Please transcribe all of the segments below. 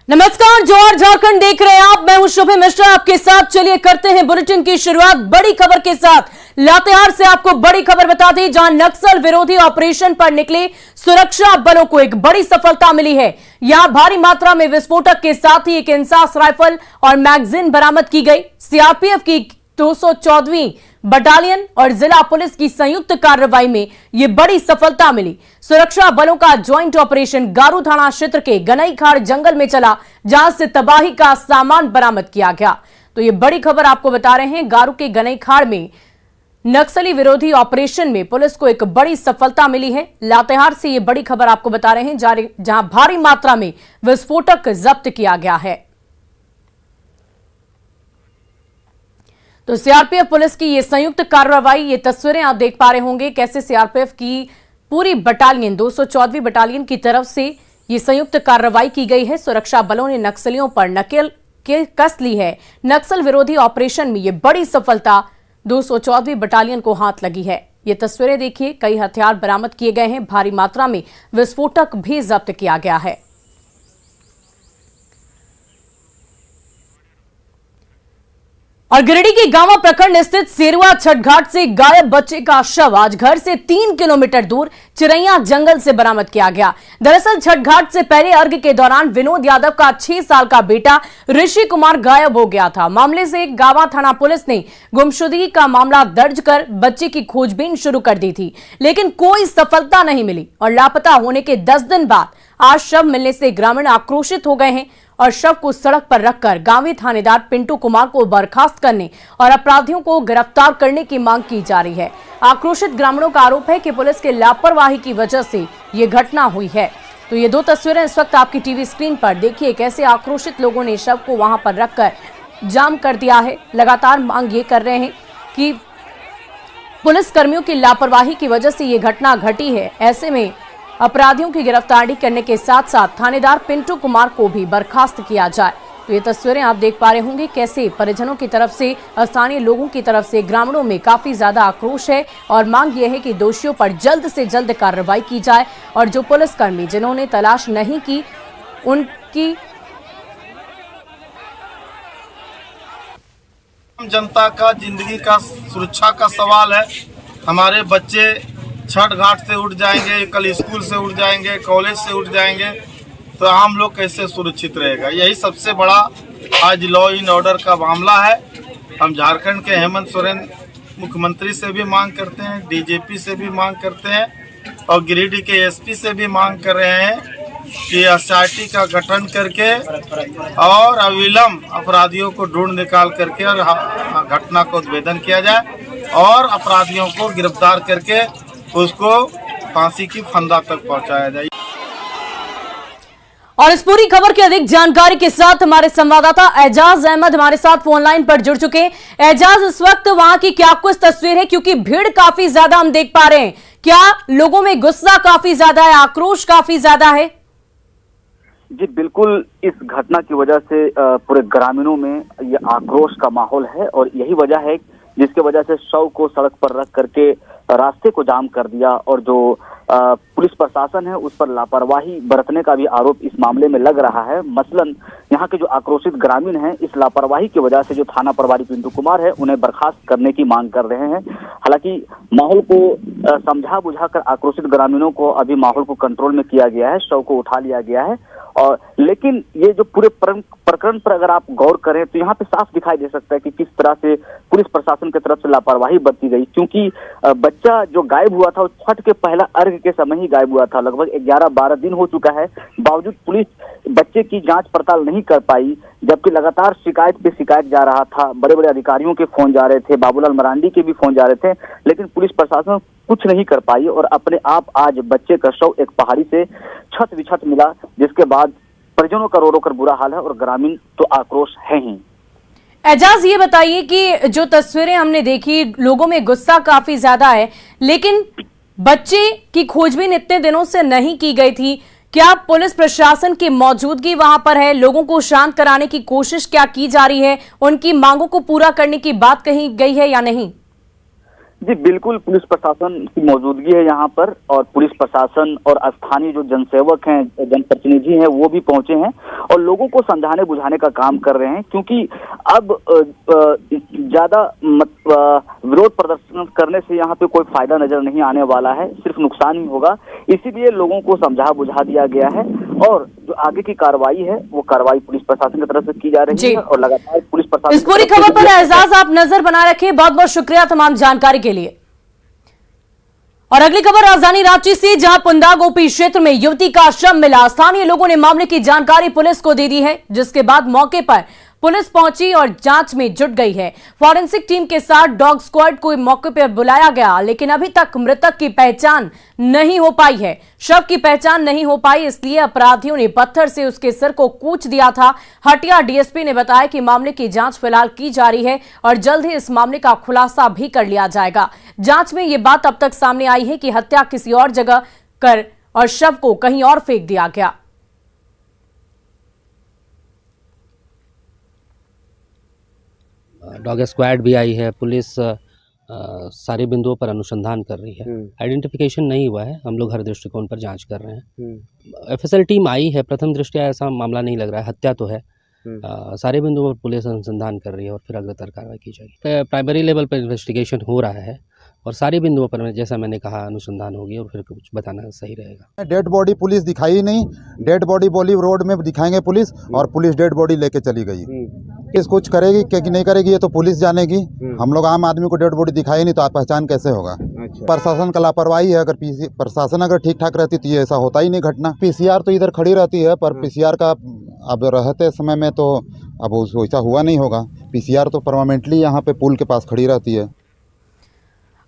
नमस्कार, जोर झारखंड देख रहे हैं आप। मैं हूं शुभे मिश्रा आपके साथ। चलिए करते हैं बुलेटिन की शुरुआत बड़ी खबर के साथ। लातेहार से आपको बड़ी खबर बता दें, जहां नक्सल विरोधी ऑपरेशन पर निकले सुरक्षा बलों को एक बड़ी सफलता मिली है। यहां भारी मात्रा में विस्फोटक के साथ ही एक इंसास राइफल और मैगजीन बरामद की गई। सीआरपीएफ की 214वीं बटालियन और जिला पुलिस की संयुक्त कार्रवाई में यह बड़ी सफलता मिली। सुरक्षा बलों का ज्वाइंट ऑपरेशन गारू थाना क्षेत्र के गनईखाड़ जंगल में चला, जहां से तबाही का सामान बरामद किया गया। तो ये बड़ी खबर आपको बता रहे हैं। गारू के गनईखाड़ में नक्सली विरोधी ऑपरेशन में पुलिस को एक बड़ी सफलता मिली है। लातेहार से ये बड़ी खबर आपको बता रहे हैं, जहां भारी मात्रा में विस्फोटक जब्त किया गया है। तो सीआरपीएफ पुलिस की ये संयुक्त कार्रवाई, ये तस्वीरें आप देख पा रहे होंगे कैसे सीआरपीएफ की पूरी बटालियन 214वीं बटालियन की तरफ से ये संयुक्त कार्रवाई की गई है। सुरक्षा बलों ने नक्सलियों पर नकेल के कस ली है। नक्सल विरोधी ऑपरेशन में ये बड़ी सफलता 214वीं बटालियन को हाथ लगी है। ये तस्वीरें देखिए, कई हथियार बरामद किए गए हैं, भारी मात्रा में विस्फोटक भी जब्त किया गया है। और गिरिडीह के गांवा प्रखंड स्थित सेरुआ छठ घाट से गायब बच्चे का शव आज घर से 3 किलोमीटर दूर चिरैया जंगल से बरामद किया गया। दरअसल छठ घाट से पहले अर्घ के दौरान विनोद यादव का 6 साल का बेटा ऋषि कुमार गायब हो गया था। मामले से गांवा थाना पुलिस ने गुमशुदगी का मामला दर्ज कर बच्चे की खोजबीन शुरू कर दी थी, लेकिन कोई सफलता नहीं मिली और लापता होने के 10 दिन बाद आज शव मिलने से ग्रामीण आक्रोशित हो गए हैं और शव को सड़क पर रखकर गांवी थानेदार पिंटू कुमार को बर्खास्त करने और अपराधियों को गिरफ्तार करने की मांग की जा रही है। आक्रोशित ग्रामीणों का आरोप है कि पुलिस के लापरवाही की वजह से ये घटना हुई है। तो ये 2 तस्वीरें इस वक्त आपकी टीवी स्क्रीन पर देखिए, कैसे आक्रोशित लोगों ने शव को वहां पर रखकर जाम कर दिया है। लगातार मांग ये कर रहे हैं कि पुलिस कर्मियों की लापरवाही की वजह से ये घटना घटी है। ऐसे में अपराधियों की गिरफ्तारी करने के साथ साथ थानेदार पिंटू कुमार को भी बर्खास्त किया जाए। तो ये तस्वीरें आप देख पा रहे होंगे कैसे परिजनों की तरफ से, स्थानीय लोगों की तरफ से ग्रामीणों में काफी ज्यादा आक्रोश है और मांग यह है कि दोषियों पर जल्द से जल्द कार्रवाई की जाए और जो पुलिसकर्मी जिन्होंने तलाश नहीं की उनकी। जनता का जिंदगी का सुरक्षा का सवाल है। हमारे बच्चे छठ घाट से उठ जाएंगे, कल स्कूल से उठ जाएंगे, कॉलेज से उठ जाएंगे, तो हम लोग कैसे सुरक्षित रहेगा। यही सबसे बड़ा आज लॉ इन ऑर्डर का मामला है। हम झारखंड के हेमंत सोरेन मुख्यमंत्री से भी मांग करते हैं, डीजीपी से भी मांग करते हैं और गिरिडीह के एसपी से भी मांग कर रहे हैं कि एसआईटी का गठन करके और अविलंब अपराधियों को ढूंढ निकाल करके और घटना को उद्भेदन किया जाए और अपराधियों को गिरफ्तार करके उसको फांसी की फंदा तक पहुंचाया जाए। और इस पूरी खबर की अधिक जानकारी के साथ हमारे संवाददाता एजाज अहमद हमारे साथ फोन लाइन पर जुड़ चुके हैं। एजाज, इस वक्त वहां की क्या कुछ तस्वीर है, क्योंकि भीड़ काफी ज्यादा हम देख पा रहे हैं। क्या लोगों में गुस्सा काफी ज्यादा है, आक्रोश काफी ज्यादा है? जी बिल्कुल, इस घटना की वजह से पूरे ग्रामीणों में ये आक्रोश का माहौल है और यही वजह है जिसके वजह से शव को सड़क पर रख करके रास्ते को जाम कर दिया और जो पुलिस प्रशासन है उस पर लापरवाही बरतने का भी आरोप इस मामले में लग रहा है। मसलन यहाँ के जो आक्रोशित ग्रामीण हैं, इस लापरवाही की वजह से जो थाना प्रभारी पिंटू कुमार है उन्हें बर्खास्त करने की मांग कर रहे हैं। हालांकि माहौल को समझा बुझाकर आक्रोशित ग्रामीणों को अभी माहौल को कंट्रोल में किया गया है, शव को उठा लिया गया है। और लेकिन ये जो पूरे प्रकरण पर अगर आप गौर करें तो यहाँ पे साफ दिखाई दे सकता है कि किस तरह से पुलिस प्रशासन की तरफ से लापरवाही बरती गई, क्योंकि बच्चा जो गायब हुआ था वो छठ के पहला अर्घ के समय ही गायब हुआ था। लगभग 11-12 दिन हो चुका है, बावजूद पुलिस बच्चे की जांच पड़ताल नहीं कर पाई, जबकि लगातार शिकायत पे शिकायत जा रहा था। बड़े बड़े अधिकारियों के फोन जा रहे थे, बाबूलाल मरांडी के भी फोन जा रहे थे, लेकिन पुलिस प्रशासन कुछ नहीं कर पाई और अपने आप आज बच्चे का शव एक पहाड़ी से छत विछत मिला, जिसके बाद परिजनों का रो रो कर बुरा हाल है और ग्रामीण तो आक्रोश है ही। एजाज, ये बताइए कि जो तस्वीरें हमने देखी, लोगों में गुस्सा काफी ज्यादा है, लेकिन बच्चे की खोजबीन इतने दिनों से नहीं की गई थी। क्या पुलिस प्रशासन की मौजूदगी वहां पर है? लोगों को शांत कराने की कोशिश क्या की जा रही है? उनकी मांगों को पूरा करने की बात कही गई है या नहीं? जी बिल्कुल, पुलिस प्रशासन की मौजूदगी है यहाँ पर, और पुलिस प्रशासन और स्थानीय जो जनसेवक हैं, जनप्रतिनिधि हैं, वो भी पहुंचे हैं और लोगों को समझाने बुझाने का काम कर रहे हैं, क्योंकि अब ज्यादा विरोध प्रदर्शन करने से यहाँ पे कोई फायदा नजर नहीं आने वाला है, सिर्फ नुकसान ही होगा। इसीलिए लोगों को समझा बुझा दिया गया है और जो आगे की कार्रवाई है वो कार्रवाई पुलिस प्रशासन की तरफ से की जा रही है और लगातार पुलिस प्रशासन। इस पूरी खबर पर एजाज आप नजर बना रखे, बहुत बहुत शुक्रिया तमाम जानकारी के लिए। और अगली खबर राजधानी रांची से, जहां पुंदा गोपी क्षेत्र में युवती का शव मिला। स्थानीय लोगों ने मामले की जानकारी पुलिस को दे दी है, जिसके बाद मौके पर पुलिस पहुंची और जांच में जुट गई है। फॉरेंसिक टीम के साथ डॉग स्क्वाड को मौके पर बुलाया गया, लेकिन अभी तक मृतक की पहचान नहीं हो पाई है। शव की पहचान नहीं हो पाई, इसलिए अपराधियों ने पत्थर से उसके सिर को कूच दिया था। हटिया डीएसपी ने बताया कि मामले की जांच फिलहाल की जा रही है और जल्द ही इस मामले का खुलासा भी कर लिया जाएगा। जांच में ये बात अब तक सामने आई है कि हत्या किसी और जगह कर और शव को कहीं और फेंक दिया गया। डॉग स्क्वाड भी आई है, पुलिस सारे बिंदुओं पर अनुसंधान कर रही है। आइडेंटिफिकेशन नहीं हुआ है, हम लोग हर दृष्टिकोण पर जांच कर रहे हैं। एफएसएल टीम आई है, प्रथम दृष्टया ऐसा मामला नहीं लग रहा है, हत्या तो है। सारे बिंदुओं पर पुलिस अनुसंधान कर रही है और फिर अग्रतर कार्रवाई की जाएगी। प्राइमरी लेवल पर इन्वेस्टिगेशन हो रहा है और सारे बिंदुओं पर जैसा मैंने कहा अनुसंधान होगी और फिर कुछ बताना सही रहेगा। डेड बॉडी पुलिस दिखाई नहीं, डेड बॉडी बोली रोड में दिखाएंगे पुलिस, और पुलिस डेड बॉडी लेके चली गई। किस कुछ करेगी क्या कि नहीं करेगी ये तो पुलिस जानेगी। हम लोग आम आदमी को डेड बॉडी दिखाई नहीं तो आप पहचान कैसे होगा। अच्छा। प्रशासन का लापरवाही है, अगर प्रशासन अगर ठीक ठाक रहती तो ये ऐसा होता ही नहीं घटना। पीसीआर तो इधर खड़ी रहती है, पर पीसीआर का अब रहते समय में तो अब वैसा हुआ नहीं होगा। पीसीआर तो परमानेंटली यहाँ पे पुल के पास खड़ी रहती है।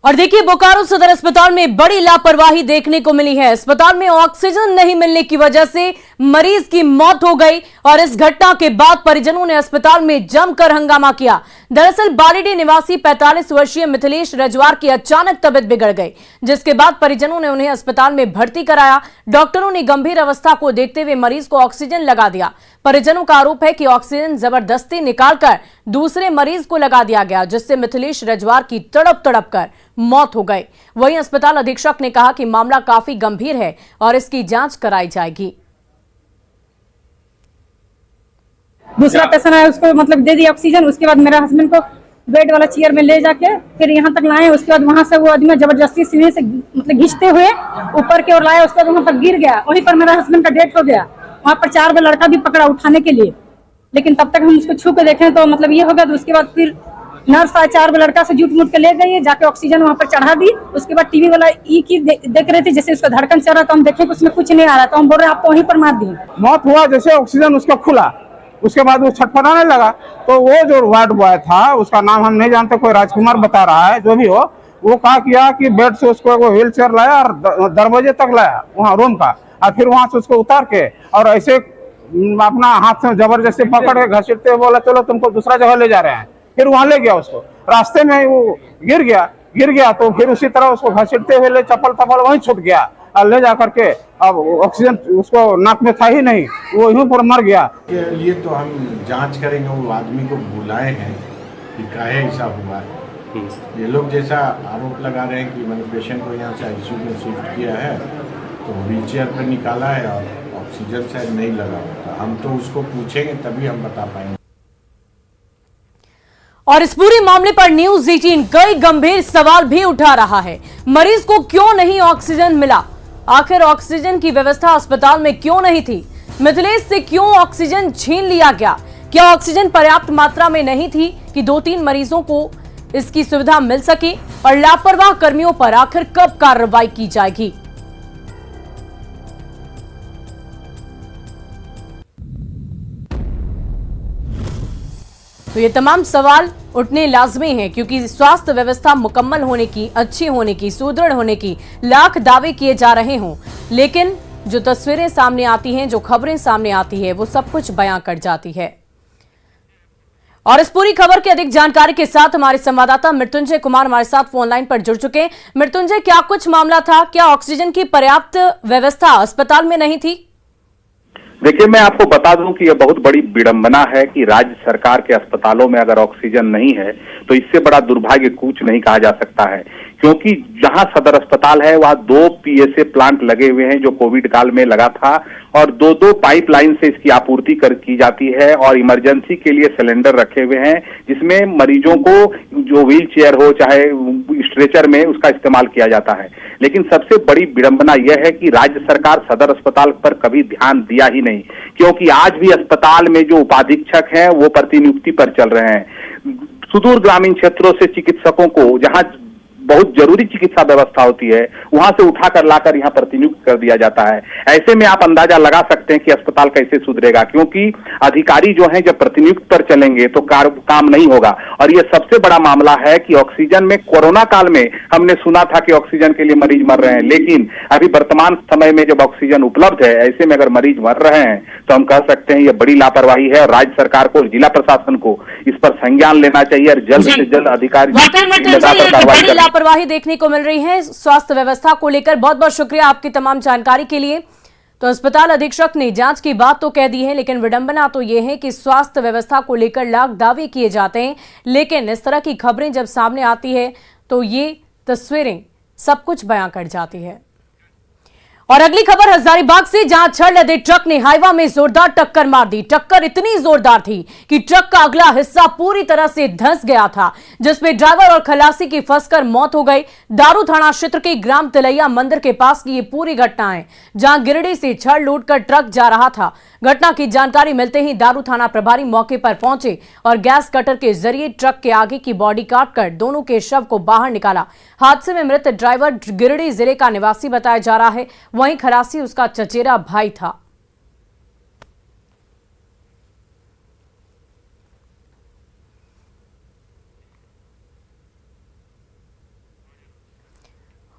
और देखिए, बोकारो सदर अस्पताल में बड़ी लापरवाही देखने को मिली है। अस्पताल में ऑक्सीजन नहीं मिलने की वजह से मरीज की मौत हो गई और इस घटना के बाद परिजनों ने अस्पताल में जमकर हंगामा किया। दरअसल बालीडीह निवासी 45 वर्षीय मिथिलेश रजवार की अचानक तबीयत बिगड़ गई, जिसके बाद परिजनों ने उन्हें अस्पताल में भर्ती कराया। डॉक्टरों ने गंभीर अवस्था को देखते हुए मरीज को ऑक्सीजन लगा दिया। परिजनों का आरोप है कि ऑक्सीजन जबरदस्ती निकालकर दूसरे मरीज को लगा दिया गया, जिससे मिथिलेश रजवार की तड़प तड़प कर मौत हो गई। वहीं अस्पताल अधीक्षक ने कहा कि मामला काफी गंभीर है और इसकी जांच कराई जाएगी। दूसरा पेशेंट आया, उसको मतलब दे दी ऑक्सीजन। उसके बाद मेरा हस्बैंड को बेड वाला चेयर में ले जाके फिर यहाँ तक लाए। उसके बाद वहां से वो आदमी जबरदस्ती सीने से मतलब घिंचते हुए ऊपर की ओर लाया। उसके बाद वहां पर गिर गया, वहीं पर मेरा हस्बैंड का डेथ हो गया। वहाँ पर 4 लड़का भी पकड़ा उठाने के लिए, लेकिन तब तक हम उसको छू के देखें तो मतलब ये हो गया। तो उसके बाद फिर नर्स 4 लड़का से जूट मूट के ले गई, जाके ऑक्सीजन वहाँ पर चढ़ा दी। उसके बाद टीवी वाला की देख रहे थे, जैसे उसका धड़कन चल रहा, तो हम देखे उसमें कुछ नहीं आ रहा, तो हम बोल रहे आपको वहीं पर मार दिए। मौत हुआ जैसे ऑक्सीजन उसका खुला, उसके बाद वो छटपटाने लगा। तो वो जो वार्ड बॉय था, उसका नाम हम नहीं जानते, कोई राजकुमार बता रहा है, जो भी हो, वो कहा किया कि बेड से उसको वो व्हील चेयर लाया और दरवाजे तक लाया वहाँ रूम का, और फिर वहां से उसको उतार के और ऐसे अपना हाथ से जबरदस्ती पकड़ के घसीटते हुए बोला चलो तुमको दूसरा जगह ले जा रहे हैं। फिर वहां ले गया उसको, रास्ते में वो गिर गया तो फिर उसी तरह उसको घसीटते हुए ले चप्पल वहीं छूट गया और ले जा करके अब ऑक्सीजन उसको नाक में था ही नहीं, वो यूं पर मर गया। के लिए तो हम जांच करेंगे, वो आदमी को बुलाए हैं कि काहे ऐसा हुआ है। ये लोग जैसा आरोप लगा रहे हैं कि मैंने पेशेंट को यहाँ से आईसीयू में शिफ्ट किया है तो व्हील चेयर पर निकाला है और ऑक्सीजन शायद नहीं लगा होता। हम तो उसको पूछेंगे तभी हम बता पाएंगे। और इस पूरे मामले पर न्यूज 18 कई गंभीर सवाल भी उठा रहा है। मरीज को क्यों नहीं ऑक्सीजन मिला? आखिर ऑक्सीजन की व्यवस्था अस्पताल में क्यों नहीं थी? मिथिलेश से क्यों ऑक्सीजन छीन लिया गया? क्या ऑक्सीजन पर्याप्त मात्रा में नहीं थी कि 2-3 मरीजों को इसकी सुविधा मिल सके? और लापरवाह कर्मियों पर आखिर कब कार्रवाई की जाएगी? तो ये तमाम सवाल उठने लाजमी हैं, क्योंकि स्वास्थ्य व्यवस्था मुकम्मल होने की, अच्छी होने की, सुदृढ़ होने की लाख दावे किए जा रहे हों, लेकिन जो तस्वीरें सामने आती हैं, जो खबरें सामने आती है, वो सब कुछ बयां कर जाती है। और इस पूरी खबर की अधिक जानकारी के साथ हमारे संवाददाता मृत्युंजय कुमार हमारे साथ फोन लाइन पर जुड़ चुके हैं। मृत्युंजय, क्या कुछ मामला था? क्या ऑक्सीजन की पर्याप्त व्यवस्था अस्पताल में नहीं थी? देखिए, मैं आपको बता दूं कि यह बहुत बड़ी विडंबना है कि राज्य सरकार के अस्पतालों में अगर ऑक्सीजन नहीं है तो इससे बड़ा दुर्भाग्य कुछ नहीं कहा जा सकता है। क्योंकि जहां सदर अस्पताल है वहां 2 पीएसए प्लांट लगे हुए हैं जो कोविड काल में लगा था, और 2-2 पाइपलाइन से इसकी आपूर्ति की जाती है, और इमरजेंसी के लिए सिलेंडर रखे हुए हैं जिसमें मरीजों को जो व्हील चेयर हो चाहे स्ट्रेचर में उसका इस्तेमाल किया जाता है। लेकिन सबसे बड़ी विडंबना यह है कि राज्य सरकार सदर अस्पताल पर कभी ध्यान दिया ही नहीं, क्योंकि आज भी अस्पताल में जो उपाधीक्षक हैं वो प्रतिनियुक्ति पर चल रहे हैं। सुदूर ग्रामीण क्षेत्रों से चिकित्सकों को जहां बहुत जरूरी चिकित्सा व्यवस्था होती है वहां से उठाकर लाकर यहाँ प्रतिनियुक्त कर दिया जाता है। ऐसे में आप अंदाजा लगा सकते हैं कि अस्पताल कैसे सुधरेगा, क्योंकि अधिकारी जो हैं जब प्रतिनियुक्त पर चलेंगे तो काम नहीं होगा। और ये सबसे बड़ा मामला है कि ऑक्सीजन में कोरोना काल में हमने सुना था कि ऑक्सीजन के लिए मरीज मर रहे हैं, लेकिन अभी वर्तमान समय में जब ऑक्सीजन उपलब्ध है ऐसे में अगर मरीज मर रहे हैं तो हम कह सकते हैं ये बड़ी लापरवाही है, और राज्य सरकार को, जिला प्रशासन को इस पर संज्ञान लेना चाहिए और जल्द से जल्द अधिकारी लापरवाही देखने को मिल रही है स्वास्थ्य व्यवस्था को लेकर। बहुत बहुत शुक्रिया आपकी तमाम जानकारी के लिए। तो अस्पताल अधीक्षक ने जांच की बात तो कह दी है, लेकिन विडंबना तो यह है कि स्वास्थ्य व्यवस्था को लेकर लाख दावे किए जाते हैं, लेकिन इस तरह की खबरें जब सामने आती है तो ये तस्वीरें सब कुछ बयां कर जाती है। और अगली खबर हजारीबाग से, जहां छड़ लदे ट्रक ने हाईवा में जोरदार टक्कर मार दी। टक्कर इतनी जोरदार थी कि ट्रक का अगला हिस्सा पूरी तरह से धंस गया था, जिसमें ड्राइवर और खलासी की फंसकर मौत हो गई। दारू थाना क्षेत्र के ग्राम तिलैया मंदिर के पास की ये पूरी घटना है, जहां गिरिडीह से छड़ लूटकर ट्रक जा रहा था। घटना की जानकारी मिलते ही दारू थाना प्रभारी मौके पर पहुंचे और गैस कटर के जरिए ट्रक के आगे की बॉडी काटकर दोनों के शव को बाहर निकाला। हादसे में मृत ड्राइवर गिरिडीह जिले का निवासी बताया जा रहा है, वहीं खलासी उसका चचेरा भाई था।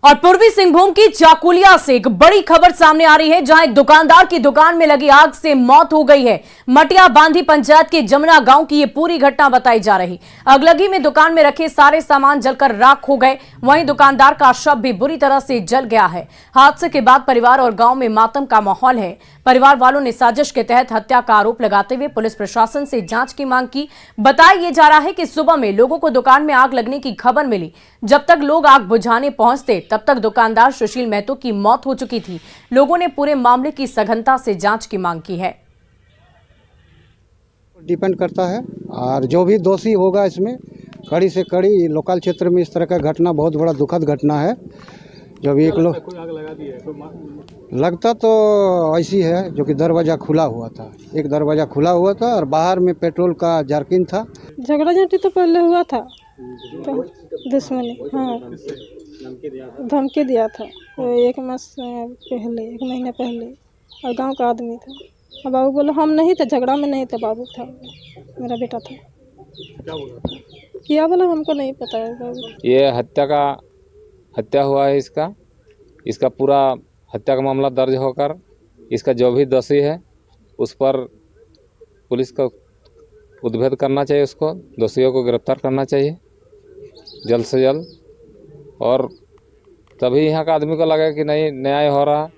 और पूर्वी सिंहभूम की चाकुलिया से एक बड़ी खबर सामने आ रही है, जहां एक दुकानदार की दुकान में लगी आग से मौत हो गई है। मटिया बांधी पंचायत के जमुना गांव की ये पूरी घटना बताई जा रही। अगलगी में दुकान में रखे सारे सामान जलकर राख हो गए, वहीं दुकानदार का शव भी बुरी तरह से जल गया है। हादसे के बाद परिवार और गांव में मातम का माहौल है। परिवार वालों ने साजिश के तहत हत्या का आरोप लगाते हुए पुलिस प्रशासन से जांच की मांग की। बताया जा रहा है कि सुबह में लोगों को दुकान में आग लगने की खबर मिली। जब तक लोग आग बुझाने पहुंचते तब तक दुकानदार सुशील महतो की मौत हो चुकी थी। लोगों ने पूरे मामले की सघनता से जांच की मांग की है। डिपेंड करता है, और जो भी दोषी होगा इसमें कड़ी से कड़ी। लोकल क्षेत्र में इस तरह का घटना बहुत बड़ा दुखद घटना है। जब एक लोग लगता तो ऐसी है, जो कि दरवाज़ा खुला हुआ था, एक दरवाज़ा खुला हुआ था और बाहर में पेट्रोल का जारकिन था। झगड़ा झांटी तो पहले हुआ था, तो दुश्मनी, हाँ, धमकी दिया था तो 1 मास पहले, 1 महीने पहले, और गांव का आदमी था। और बाबू बोला हम नहीं थे, झगड़ा में नहीं थे, बाबू था, मेरा बेटा था। क्या बोला हमको नहीं पता है बाबू। ये हत्या हुआ है इसका पूरा हत्या का मामला दर्ज होकर इसका जो भी दोषी है उस पर पुलिस को उद्भेद करना चाहिए, उसको दोषियों को गिरफ्तार करना चाहिए जल्द से जल्द, और तभी यहाँ का आदमी को लगे कि नहीं न्याय हो रहा।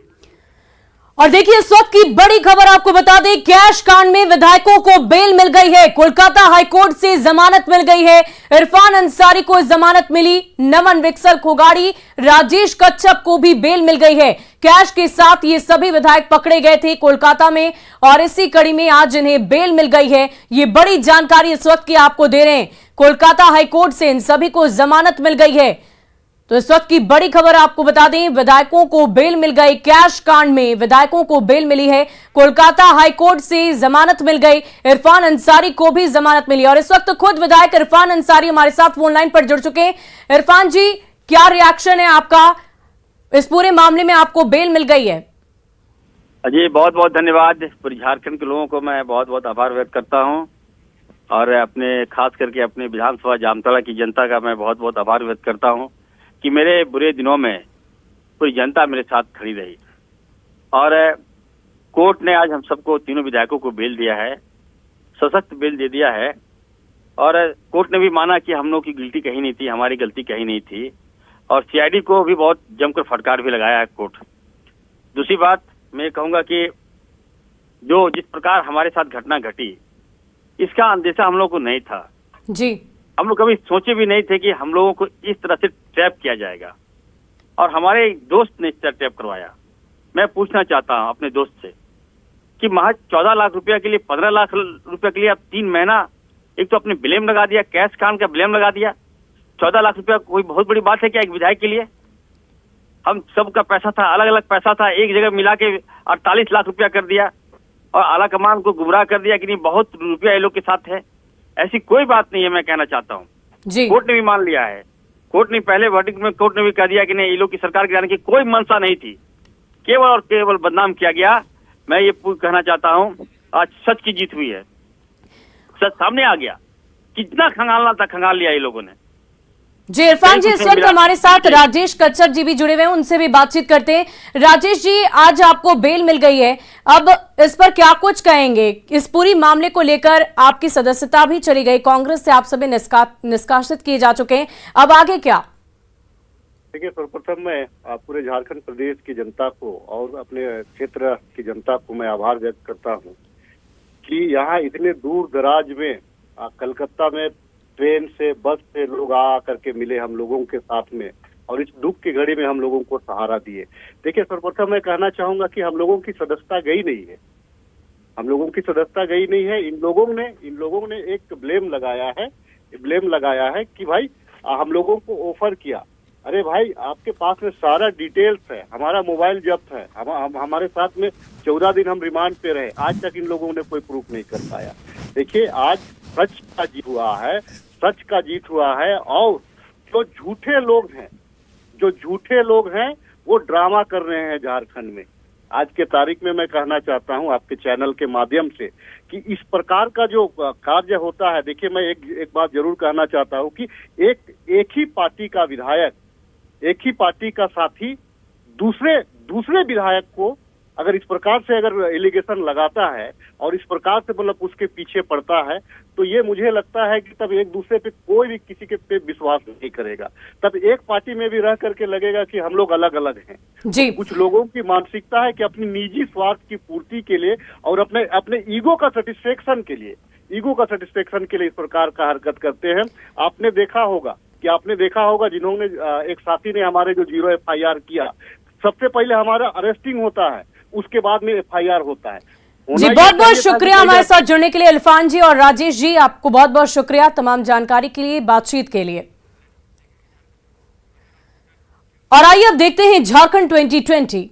और देखिए इस वक्त की बड़ी खबर आपको बता दें, कैश कांड में विधायकों को बेल मिल गई है। कोलकाता हाईकोर्ट से जमानत मिल गई है। इरफान अंसारी को जमानत मिली, नमन विक्सल खोगाड़ी, राजेश कच्छप को भी बेल मिल गई है। कैश के साथ ये सभी विधायक पकड़े गए थे कोलकाता में, और इसी कड़ी में आज इन्हें बेल मिल गई है। ये बड़ी जानकारी इस वक्त की आपको दे रहे हैं। कोलकाता हाईकोर्ट से इन सभी को जमानत मिल गई है। तो इस वक्त की बड़ी खबर आपको बता दें, विधायकों को बेल मिल गई। कैश कांड में विधायकों को बेल मिली है। कोलकाता हाईकोर्ट से जमानत मिल गई। इरफान अंसारी को भी जमानत मिली, और इस वक्त खुद विधायक इरफान अंसारी हमारे साथ फोन लाइन पर जुड़ चुके हैं। इरफान जी, क्या रिएक्शन है आपका? इस पूरे मामले में आपको बेल मिल गई है। अजय, बहुत बहुत धन्यवाद। पूरे झारखंड के लोगों को मैं बहुत बहुत आभार व्यक्त करता हूं, और अपने खास करके अपने विधानसभा जामताड़ा की जनता का मैं बहुत बहुत आभार व्यक्त करता हूं कि मेरे बुरे दिनों में पूरी जनता मेरे साथ खड़ी रही। और कोर्ट ने आज हम सबको, तीनों विधायकों को बेल दिया है, सशक्त बेल दे दिया है। और कोर्ट ने भी माना कि हम लोग की गिल्टी कहीं नहीं थी, हमारी गलती कहीं नहीं थी। और सीआईडी को भी बहुत जमकर फटकार भी लगाया है कोर्ट। दूसरी बात मैं कहूँगा कि जिस प्रकार हमारे साथ घटना घटी, इसका अंदेशा हम लोग को नहीं था जी। हम लोग कभी सोचे भी नहीं थे कि हम लोगों को इस तरह से ट्रैप किया जाएगा, और हमारे एक दोस्त ने इस तरह ट्रैप करवाया। मैं पूछना चाहता हूं अपने दोस्त से कि महज 14 लाख रुपया के लिए, 15 लाख रुपया के लिए आप 3 महीना एक तो अपने ब्लेम लगा दिया, कैश कांड का ब्लेम लगा दिया। 14 लाख रुपया कोई बहुत बड़ी बात है क्या एक विधायक के लिए? हम सबका पैसा था, अलग अलग पैसा था, एक जगह मिला के 48 लाख रुपया कर दिया और आला कमान को गुमराह कर दिया कि नहीं बहुत रुपया ये लोग के साथ है। ऐसी कोई बात नहीं है, मैं कहना चाहता हूँ। कोर्ट ने भी मान लिया है, कोर्ट ने पहले वर्डिक्ट में कोर्ट ने भी कह दिया कि नहीं, ये लोग की सरकार गिराने की कोई मंशा नहीं थी, केवल और केवल बदनाम किया गया। मैं ये कहना चाहता हूँ आज सच की जीत हुई है, सच सामने आ गया। कितना खंगालना था, खंगाल लिया ये लोगों ने। जी इरफान जी, इस वक्त हमारे साथ राजेश कच्छप जी भी जुड़े हुए हैं, उनसे भी बातचीत करते हैं। राजेश जी, आज आपको बेल मिल गई है, अब इस पर क्या कुछ कहेंगे? इस पूरी मामले को लेकर आपकी सदस्यता भी चली गई, कांग्रेस से आप सभी निष्कासित किए जा चुके हैं, अब आगे क्या? देखिए, सर्वप्रथम मैं पूरे झारखंड प्रदेश की जनता को और अपने क्षेत्र की जनता को मैं आभार व्यक्त करता हूँ कि यहाँ इतने दूर दराज में कलकत्ता में ट्रेन से, बस से लोग आ करके मिले हम लोगों के साथ में, और इस दुख की घड़ी में हम लोगों को सहारा दिए। देखिए, सर्वप्रथम मैं कहना चाहूंगा कि हम लोगों की सदस्यता गई नहीं है, हम लोगों की सदस्यता गई नहीं है। इन लोगों ने एक ब्लेम लगाया है कि भाई हम लोगों को ऑफर किया। अरे भाई, आपके पास में सारा डिटेल्स है, हमारा मोबाइल जब्त है, हमारे साथ में 14 दिन हम रिमांड पे रहे, आज तक इन लोगों ने कोई प्रूफ नहीं कर पाया। देखिए, आज सच का जीत हुआ है, और जो झूठे लोग हैं वो ड्रामा कर रहे हैं झारखंड में। आज के तारीख में मैं कहना चाहता हूं आपके चैनल के माध्यम से कि इस प्रकार का जो कार्य होता है, देखिए मैं एक बात जरूर कहना चाहता हूं कि एक ही पार्टी का विधायक, एक ही पार्टी का साथी दूसरे विधायक को अगर इस प्रकार से अगर एलिगेशन लगाता है और इस प्रकार से मतलब उसके पीछे पड़ता है, तो ये मुझे लगता है कि तब एक दूसरे पे कोई भी किसी के पे विश्वास नहीं करेगा। तब एक पार्टी में भी रह करके लगेगा कि हम लोग अलग अलग हैं। जी। कुछ लोगों की मानसिकता है कि अपनी निजी स्वार्थ की पूर्ति के लिए और अपने ईगो का सेटिस्फेक्शन के लिए इस प्रकार का हरकत करते हैं। आपने देखा होगा जिन्होंने एक साथी ने हमारे जो 0 FIR किया, सबसे पहले हमारा अरेस्टिंग होता है, उसके बाद में FIR होता है। जी, बहुत बहुत शुक्रिया हमारे साथ जुड़ने के लिए इरफान जी और राजेश जी, आपको बहुत बहुत शुक्रिया तमाम जानकारी के लिए, बातचीत के लिए। और आइए अब देखते हैं झारखंड 2020।